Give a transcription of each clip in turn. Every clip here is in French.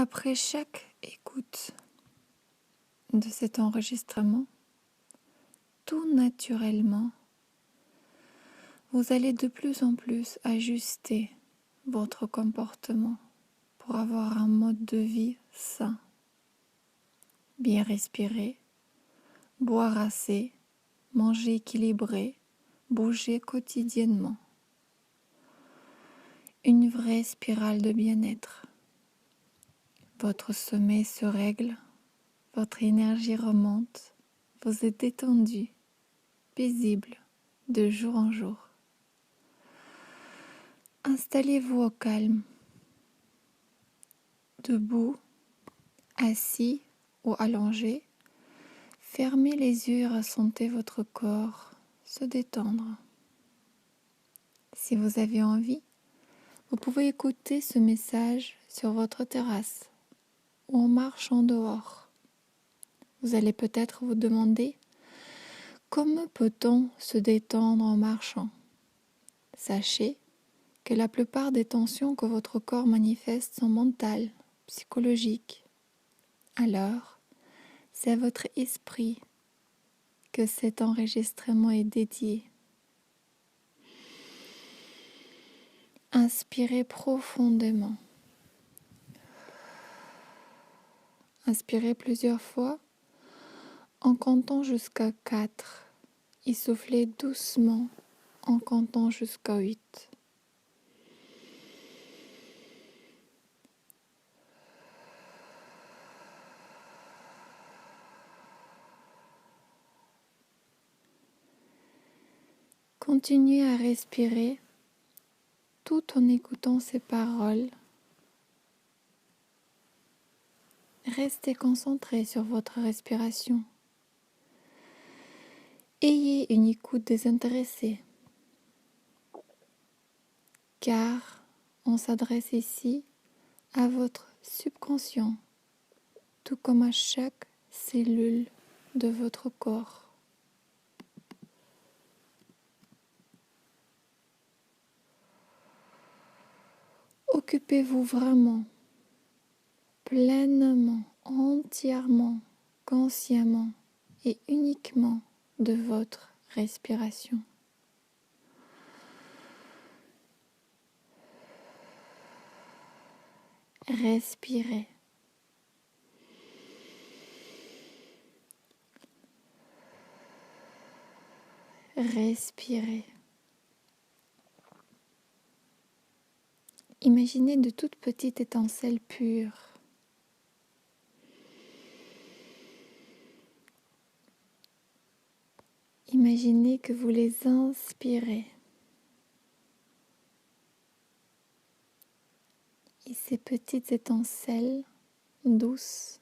Après chaque écoute de cet enregistrement, tout naturellement, vous allez de plus en plus ajuster votre comportement pour avoir un mode de vie sain. Bien respirer, boire assez, manger équilibré, bouger quotidiennement. Une vraie spirale de bien-être. Votre sommeil se règle, votre énergie remonte, vous êtes détendu, paisible, de jour en jour. Installez-vous au calme, debout, assis ou allongé. Fermez les yeux et ressentez votre corps se détendre. Si vous avez envie, vous pouvez écouter ce message sur votre terrasse ou en marchant dehors. Vous allez peut-être vous demander comment peut-on se détendre en marchant. Sachez que la plupart des tensions que votre corps manifeste sont mentales, psychologiques. Alors, c'est à votre esprit que cet enregistrement est dédié. Inspirez profondément. Inspirez plusieurs fois en comptant jusqu'à 4 et soufflez doucement en comptant jusqu'à 8. Continuez à respirer tout en écoutant ces paroles. Restez concentré sur votre respiration. Ayez une écoute désintéressée, car on s'adresse ici à votre subconscient, tout comme à chaque cellule de votre corps. Occupez-vous vraiment, pleinement, entièrement, consciemment et uniquement de votre respiration. Respirez. Respirez. Imaginez de toutes petites étincelles pures. Imaginez que vous les inspirez. Et ces petites étincelles douces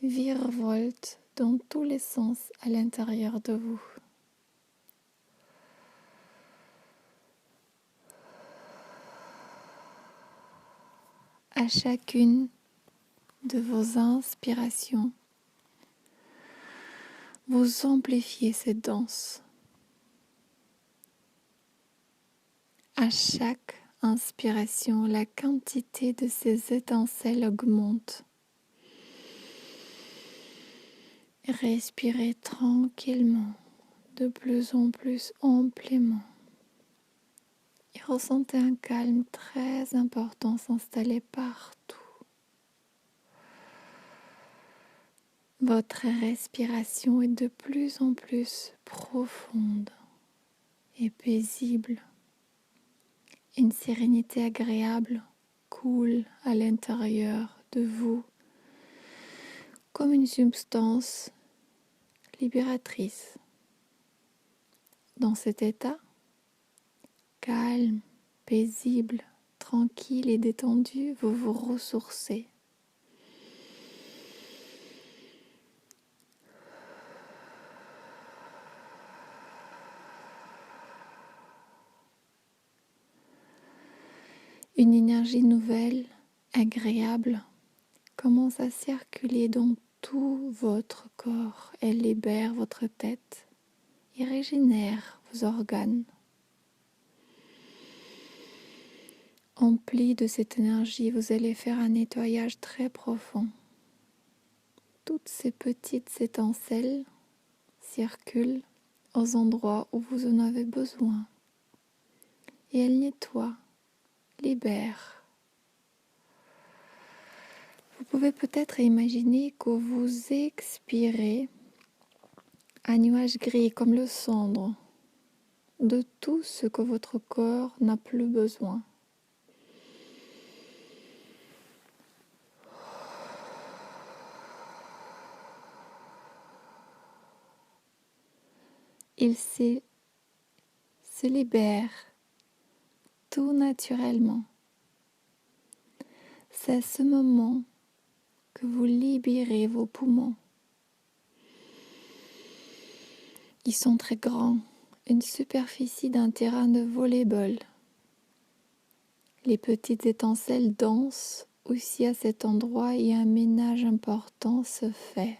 virevoltent dans tous les sens à l'intérieur de vous. À chacune de vos inspirations, vous amplifiez cette danse. À chaque inspiration, la quantité de ces étincelles augmente. Respirez tranquillement, de plus en plus amplement. Et ressentez un calme très important s'installer partout. Votre respiration est de plus en plus profonde et paisible. Une sérénité agréable coule à l'intérieur de vous comme une substance libératrice. Dans cet état, calme, paisible, tranquille et détendu, vous vous ressourcez. Une énergie nouvelle, agréable, commence à circuler dans tout votre corps. Elle libère votre tête et régénère vos organes. Empli de cette énergie, vous allez faire un nettoyage très profond. Toutes ces petites étincelles circulent aux endroits où vous en avez besoin. Et elles nettoient, libèrent. Vous pouvez peut-être imaginer que vous expirez un nuage gris comme le cendre de tout ce que votre corps n'a plus besoin. Il se libère tout naturellement. C'est à ce moment que vous libérez vos poumons. Ils sont très grands, une superficie d'un terrain de volley-ball. Les petites étincelles dansent aussi à cet endroit et un ménage important se fait.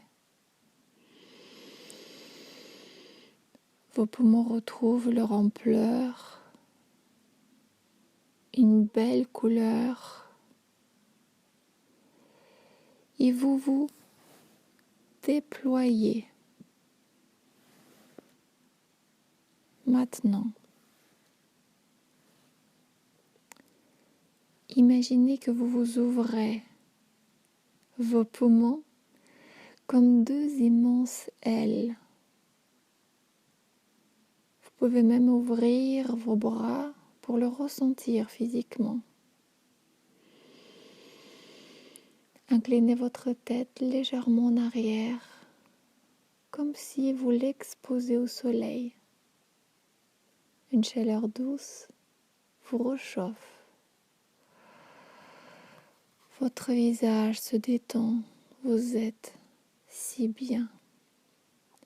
Vos poumons retrouvent leur ampleur, une belle couleur, et vous vous déployez. Maintenant, imaginez que vous vous ouvrez vos poumons comme deux immenses ailes. Vous pouvez même ouvrir vos bras pour le ressentir physiquement. Inclinez votre tête légèrement en arrière, comme si vous l'exposez au soleil. Une chaleur douce vous réchauffe. Votre visage se détend, vous êtes si bien,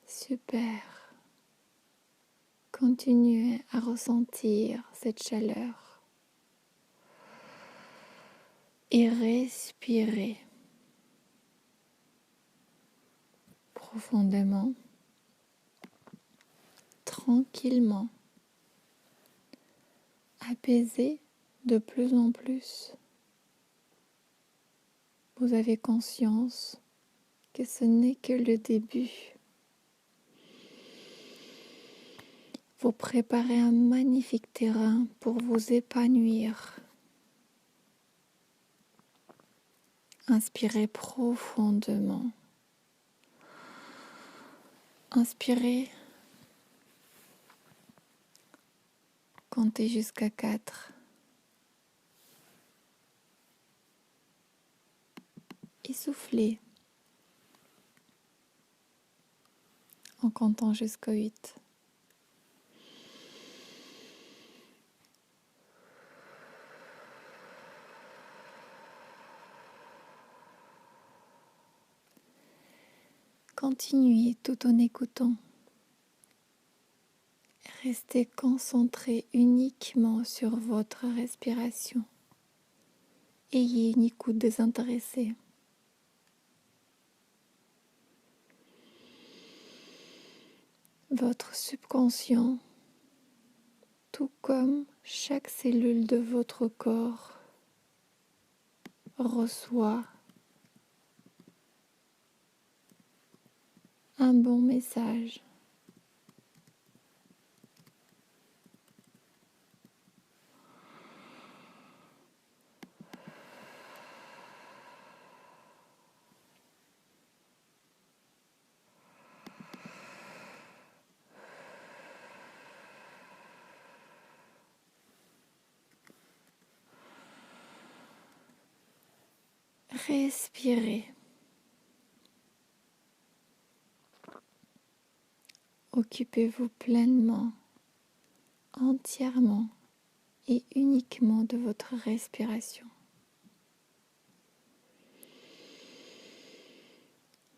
super. Continuez à ressentir cette chaleur et respirez profondément, tranquillement, apaisé de plus en plus. Vous avez conscience que ce n'est que le début. Vous préparez un magnifique terrain pour vous épanouir. Inspirez profondément. Inspirez. Comptez jusqu'à 4. Et soufflez en comptant jusqu'à 8. Continuez tout en écoutant. Restez concentré uniquement sur votre respiration. Ayez une écoute désintéressée. Votre subconscient, tout comme chaque cellule de votre corps, reçoit un bon message. Respirez. Occupez-vous pleinement, entièrement et uniquement de votre respiration.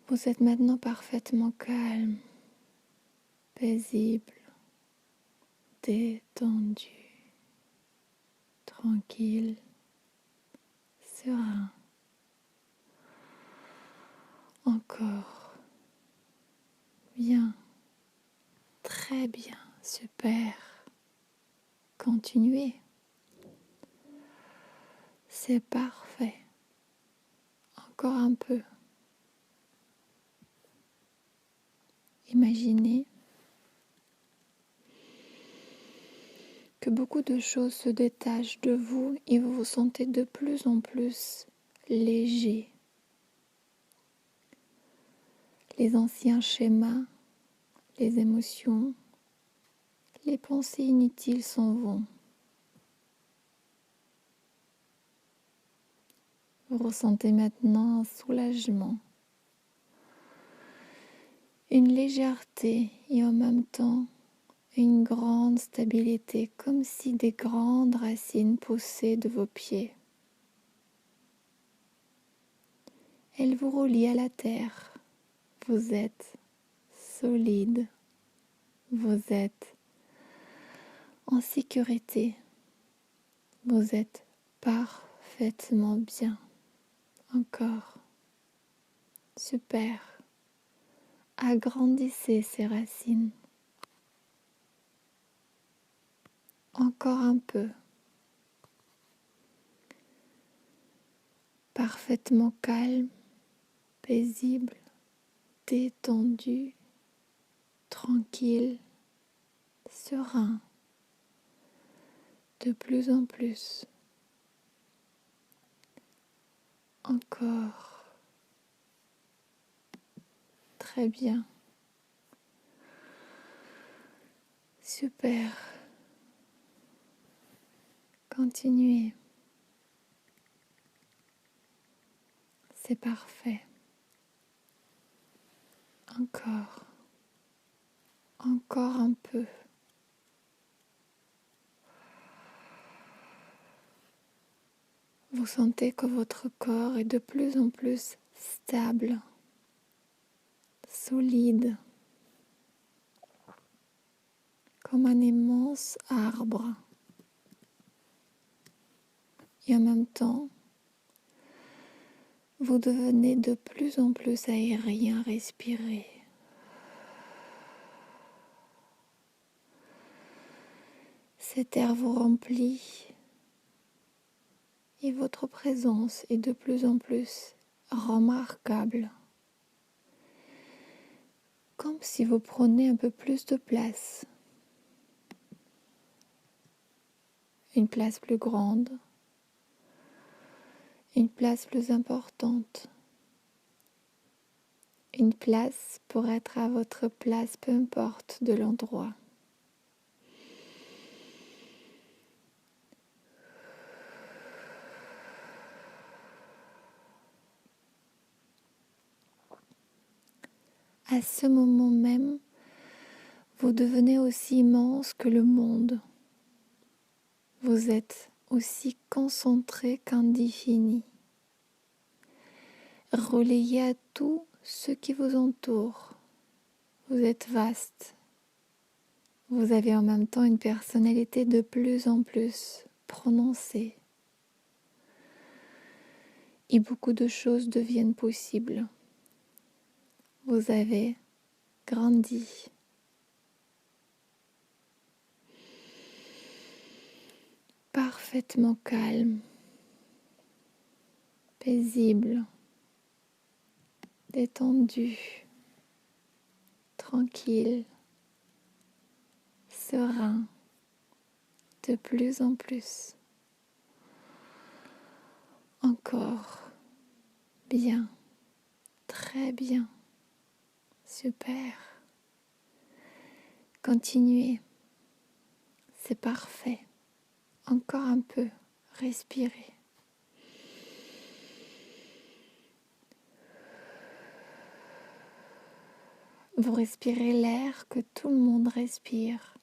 Vous êtes maintenant parfaitement calme, paisible, détendu, tranquille, serein. Encore. Bien. Très bien. Super. Continuez. C'est parfait. Encore un peu. Imaginez que beaucoup de choses se détachent de vous et vous vous sentez de plus en plus léger. Les anciens schémas, les émotions, les pensées inutiles s'en vont. Vous ressentez maintenant un soulagement, une légèreté et en même temps une grande stabilité, comme si des grandes racines poussaient de vos pieds. Elles vous relient à la terre. Vous êtes solide. Vous êtes en sécurité. Vous êtes parfaitement bien. Encore. Super. Agrandissez ces racines. Encore un peu. Parfaitement calme, paisible, détendu, tranquille, serein. De plus en plus. Encore. Très bien. Super. Continuez. C'est parfait. Encore. Encore un peu. Vous sentez que votre corps est de plus en plus stable, solide, comme un immense arbre. Et en même temps, vous devenez de plus en plus aérien, respirez. Cet air vous remplit et votre présence est de plus en plus remarquable. Comme si vous preniez un peu plus de place. Une place plus grande. Une place plus importante. Une place pour être à votre place, peu importe de l'endroit. À ce moment même, vous devenez aussi immense que le monde. Vous êtes aussi concentré qu'indéfini. Relayé à tout ce qui vous entoure. Vous êtes vaste. Vous avez en même temps une personnalité de plus en plus prononcée. Et beaucoup de choses deviennent possibles. Vous avez grandi. Parfaitement calme, paisible, détendu, tranquille, serein, de plus en plus. Encore, bien, très bien, super. Continuez, c'est parfait. Encore un peu, respirez. Vous respirez l'air que tout le monde respire.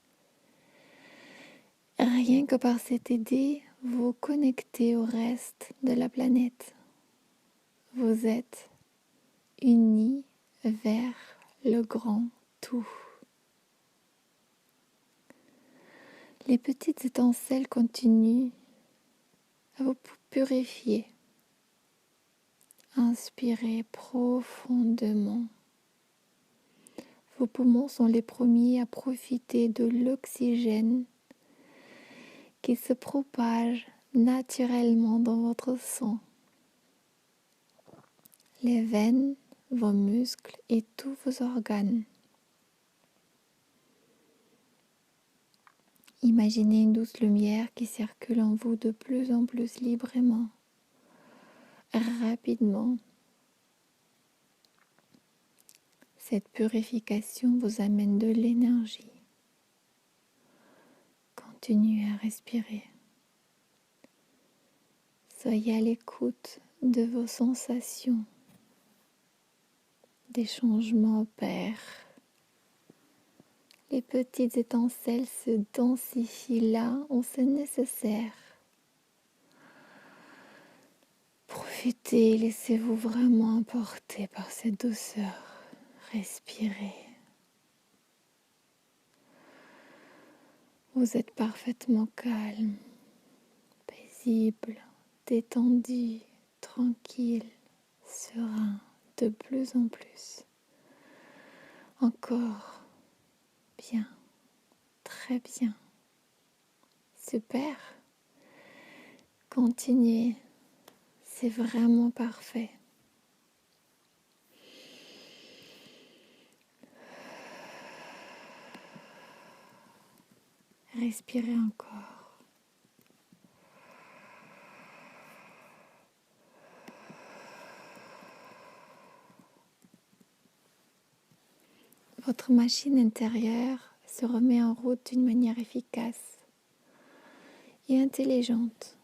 Rien que par cette idée, vous vous connectez au reste de la planète. Vous êtes unis vers le grand tout. Les petites étincelles continuent à vous purifier. Inspirez profondément. Vos poumons sont les premiers à profiter de l'oxygène qui se propage naturellement dans votre sang. Les veines, vos muscles et tous vos organes. Imaginez une douce lumière qui circule en vous de plus en plus librement, rapidement. Cette purification vous amène de l'énergie. Continuez à respirer. Soyez à l'écoute de vos sensations. Des changements opèrent. Les petites étincelles se densifient là où c'est nécessaire. Profitez, laissez-vous vraiment emporter par cette douceur. Respirez. Vous êtes parfaitement calme, paisible, détendu, tranquille, serein, de plus en plus. Encore. Bien. Très bien. Super. Continuez. C'est vraiment parfait. Respirez encore. Votre machine intérieure se remet en route d'une manière efficace et intelligente.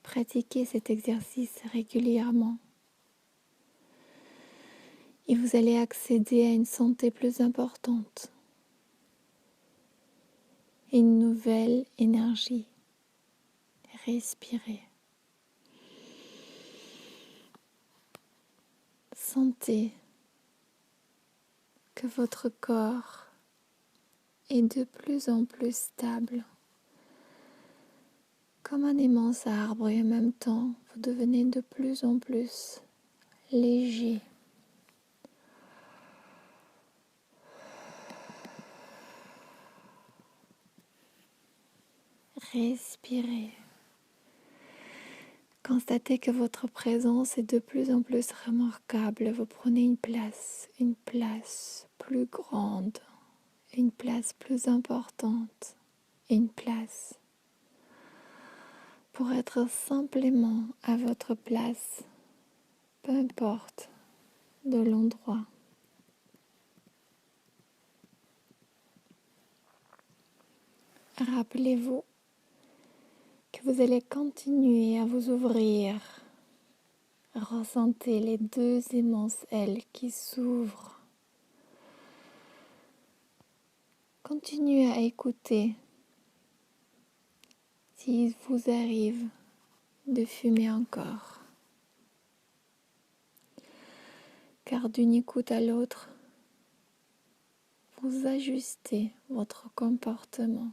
Pratiquez cet exercice régulièrement et vous allez accéder à une santé plus importante et une nouvelle énergie. Respirez. Sentez que votre corps est de plus en plus stable, comme un immense arbre, et en même temps, vous devenez de plus en plus léger. Respirez. Constatez que votre présence est de plus en plus remarquable. Vous prenez une place plus grande, une place plus importante, une place pour être simplement à votre place, peu importe de l'endroit. Rappelez-vous que vous allez continuer à vous ouvrir. Ressentez les deux immenses ailes qui s'ouvrent. Continuez à écouter. S'il vous arrive de fumer encore. Car d'une écoute à l'autre, vous ajustez votre comportement.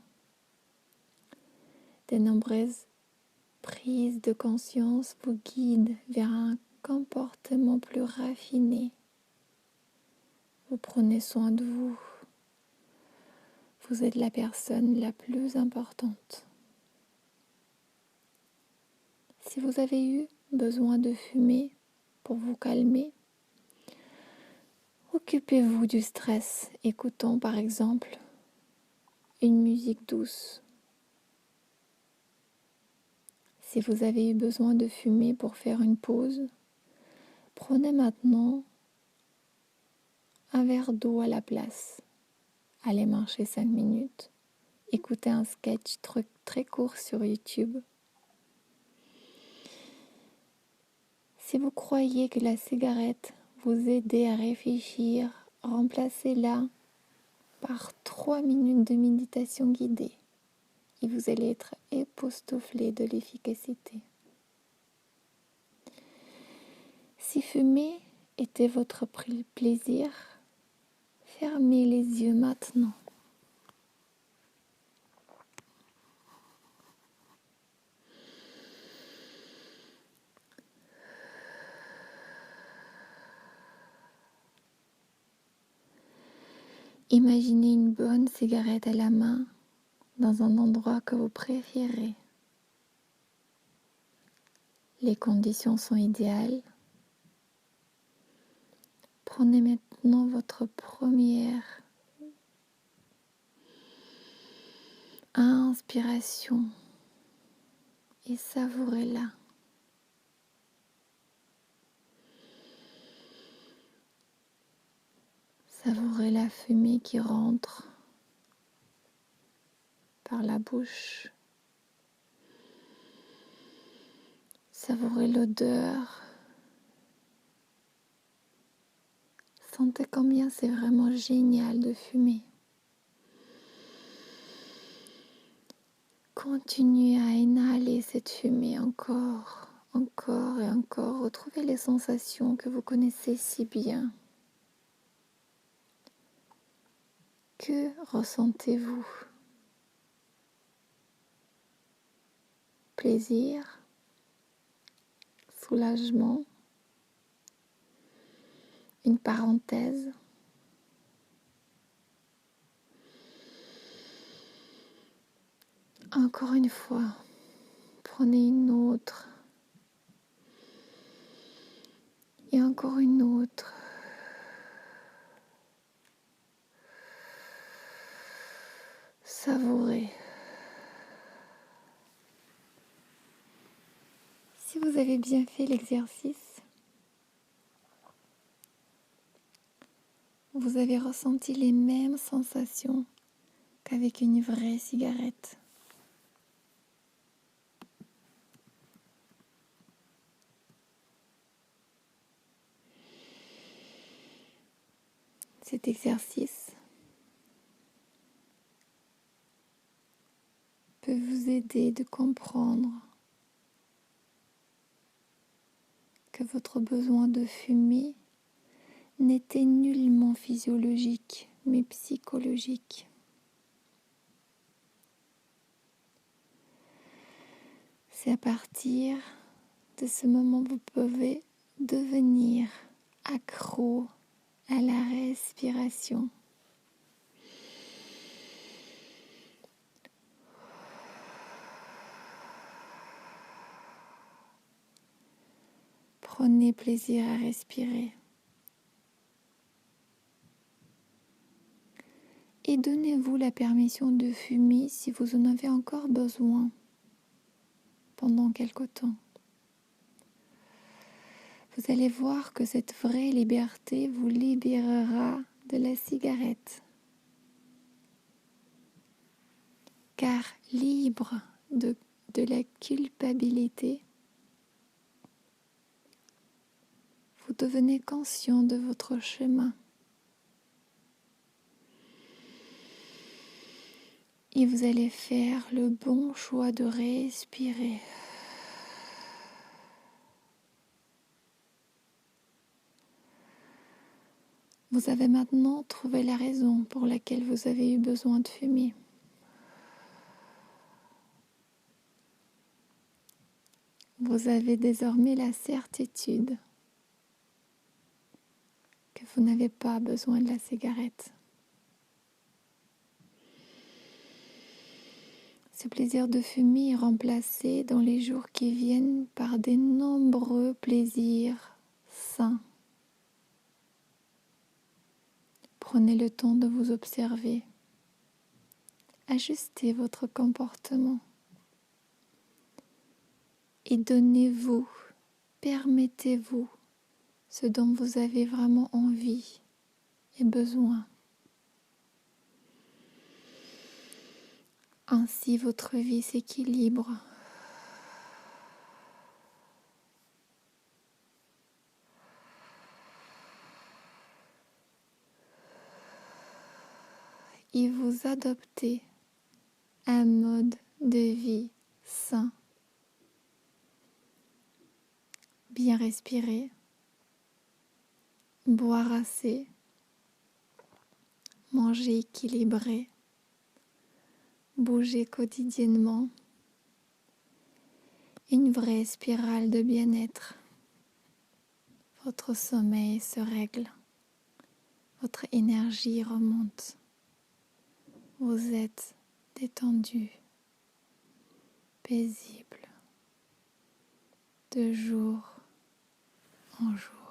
De nombreuses prises de conscience vous guident vers un comportement plus raffiné. Vous prenez soin de vous. Vous êtes la personne la plus importante. Si vous avez eu besoin de fumer pour vous calmer, occupez-vous du stress, écoutant par exemple une musique douce. Si vous avez eu besoin de fumer pour faire une pause, prenez maintenant un verre d'eau à la place. Allez marcher 5 minutes. Écoutez un sketch très court sur YouTube. Si vous croyez que la cigarette vous aide à réfléchir, remplacez-la par 3 minutes de méditation guidée et vous allez être époustouflé de l'efficacité. Si fumer était votre plaisir, fermez les yeux maintenant. Imaginez une bonne cigarette à la main dans un endroit que vous préférez. Les conditions sont idéales. Prenez maintenant votre première inspiration et savourez-la. Savourez la fumée qui rentre par la bouche. Savourez l'odeur. Sentez combien c'est vraiment génial de fumer. Continuez à inhaler cette fumée encore, encore et encore. Retrouvez les sensations que vous connaissez si bien. Que ressentez-vous? Plaisir, soulagement, une parenthèse. Encore une fois, prenez une autre et encore une autre. Savourez. Si vous avez bien fait l'exercice, vous avez ressenti les mêmes sensations qu'avec une vraie cigarette. Cet exercice peut vous aider de comprendre que votre besoin de fumer n'était nullement physiologique, mais psychologique. C'est à partir de ce moment que vous pouvez devenir accro à la respiration. Prenez plaisir à respirer. Et donnez-vous la permission de fumer si vous en avez encore besoin pendant quelque temps. Vous allez voir que cette vraie liberté vous libérera de la cigarette. Car libre de la culpabilité, vous devenez conscient de votre chemin. Et vous allez faire le bon choix de respirer. Vous avez maintenant trouvé la raison pour laquelle vous avez eu besoin de fumer. Vous avez désormais la certitude que vous n'avez pas besoin de la cigarette. Ce plaisir de fumer est remplacé dans les jours qui viennent par de nombreux plaisirs sains. Prenez le temps de vous observer. Ajustez votre comportement. Et donnez-vous, permettez-vous ce dont vous avez vraiment envie et besoin. Ainsi, votre vie s'équilibre. Et vous adoptez un mode de vie sain. Bien respirer, boire assez, manger équilibré, bouger quotidiennement. Une vraie spirale de bien-être. Votre sommeil se règle, votre énergie remonte. Vous êtes détendu, paisible, de jour en jour.